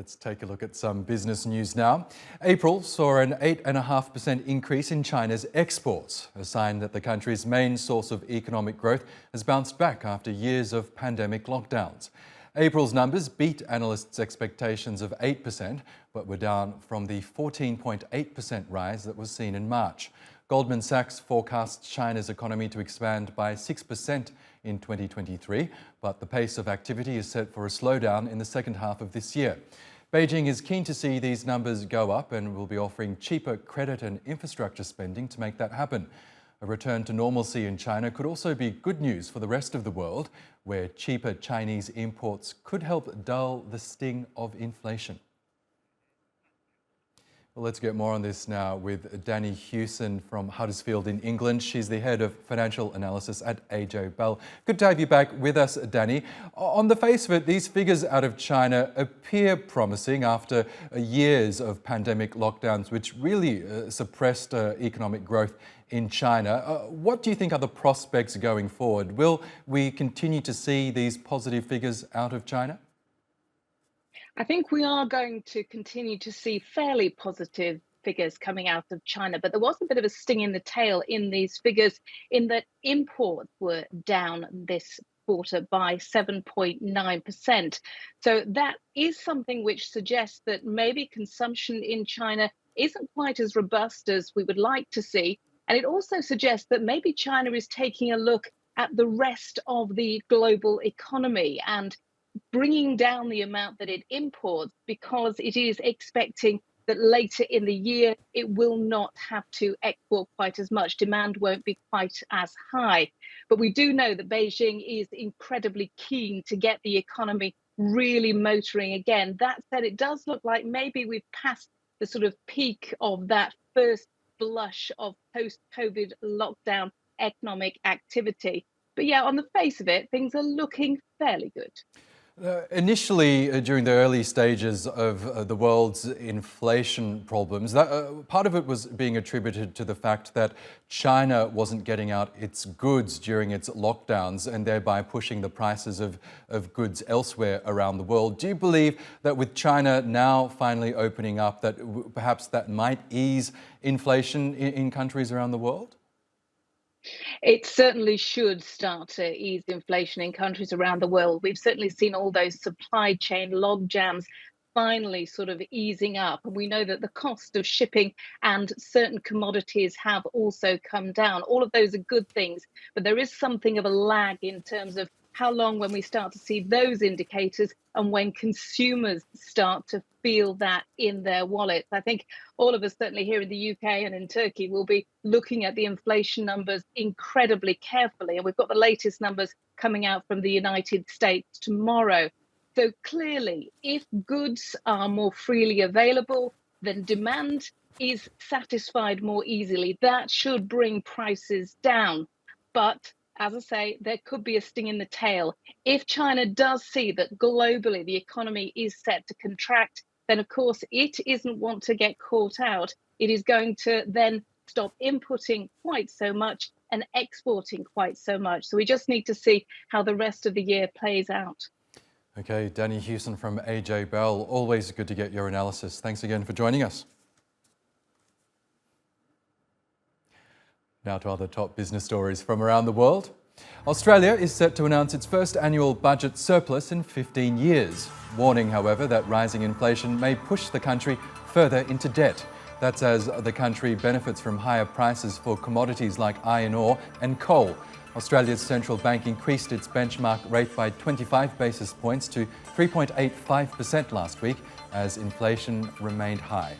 Let's take a look at some business news now. April saw an 8.5% increase in China's exports, a sign that the country's main source of economic growth has bounced back after years of pandemic lockdowns. April's numbers beat analysts' expectations of 8%, but were down from the 14.8% rise that was seen in March. Goldman Sachs forecasts China's economy to expand by 6% in 2023, but the pace of activity is set for a slowdown in the second half of this year. Beijing is keen to see these numbers go up and will be offering cheaper credit and infrastructure spending to make that happen. A return to normalcy in China could also be good news for the rest of the world, where cheaper Chinese imports could help dull the sting of inflation. Well, let's get more on this now with Danny Hewson from Huddersfield in England. She's the head of financial analysis at AJ Bell. Good to have you back with us, Danny. On the face of it, these figures out of China appear promising after years of pandemic lockdowns, which really suppressed economic growth in China. What do you think are the prospects going forward? Will we continue to see these positive figures out of China? I think we are going to continue to see fairly positive figures coming out of China, but there was a bit of a sting in the tail in these figures in that imports were down this quarter by 7.9%. So that is something which suggests that maybe consumption in China isn't quite as robust as we would like to see. And it also suggests that maybe China is taking a look at the rest of the global economy and bringing down the amount that it imports, because it is expecting that later in the year it will not have to export quite as much. Demand won't be quite as high. But we do know that Beijing is incredibly keen to get the economy really motoring again. That said, it does look like maybe we've passed the sort of peak of that first blush of post-COVID lockdown economic activity. But yeah, on the face of it, things are looking fairly good. Initially, during the early stages of the world's inflation problems, part of it was being attributed to the fact that China wasn't getting out its goods during its lockdowns and thereby pushing the prices of goods elsewhere around the world. Do you believe that with China now finally opening up, that perhaps that might ease inflation in countries around the world? It certainly should start to ease inflation in countries around the world. We've certainly seen all those supply chain log jams finally sort of easing up. And we know that the cost of shipping and certain commodities have also come down. All of those are good things, but there is something of a lag in terms of how long when we start to see those indicators and when consumers start to feel that in their wallets. I think all of us, certainly here in the UK and in Turkey, will be looking at the inflation numbers incredibly carefully. And we've got the latest numbers coming out from the United States tomorrow. So clearly, if goods are more freely available, then demand is satisfied more easily. That should bring prices down. But as I say, there could be a sting in the tail. If China does see that globally the economy is set to contract, then of course it isn't want to get caught out. It is going to then stop inputting quite so much and exporting quite so much. So we just need to see how the rest of the year plays out. Okay, Danny Hewson from AJ Bell, always good to get your analysis. Thanks again for joining us. Now to other top business stories from around the world. Australia is set to announce its first annual budget surplus in 15 years, warning, however, that rising inflation may push the country further into debt. That's as the country benefits from higher prices for commodities like iron ore and coal. Australia's central bank increased its benchmark rate by 25 basis points to 3.85% last week as inflation remained high.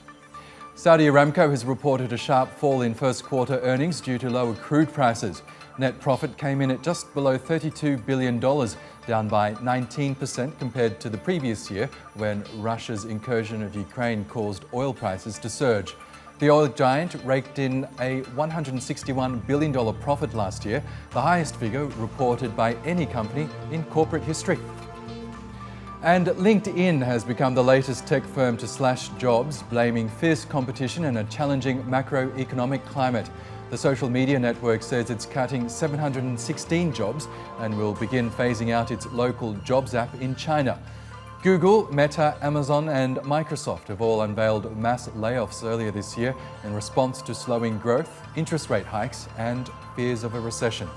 Saudi Aramco has reported a sharp fall in first quarter earnings due to lower crude prices. Net profit came in at just below $32 billion, down by 19% compared to the previous year when Russia's incursion of Ukraine caused oil prices to surge. The oil giant raked in a $161 billion profit last year, the highest figure reported by any company in corporate history. And LinkedIn has become the latest tech firm to slash jobs, blaming fierce competition and a challenging macroeconomic climate. The social media network says it's cutting 716 jobs and will begin phasing out its local jobs app in China. Google, Meta, Amazon and Microsoft have all unveiled mass layoffs earlier this year in response to slowing growth, interest rate hikes and fears of a recession.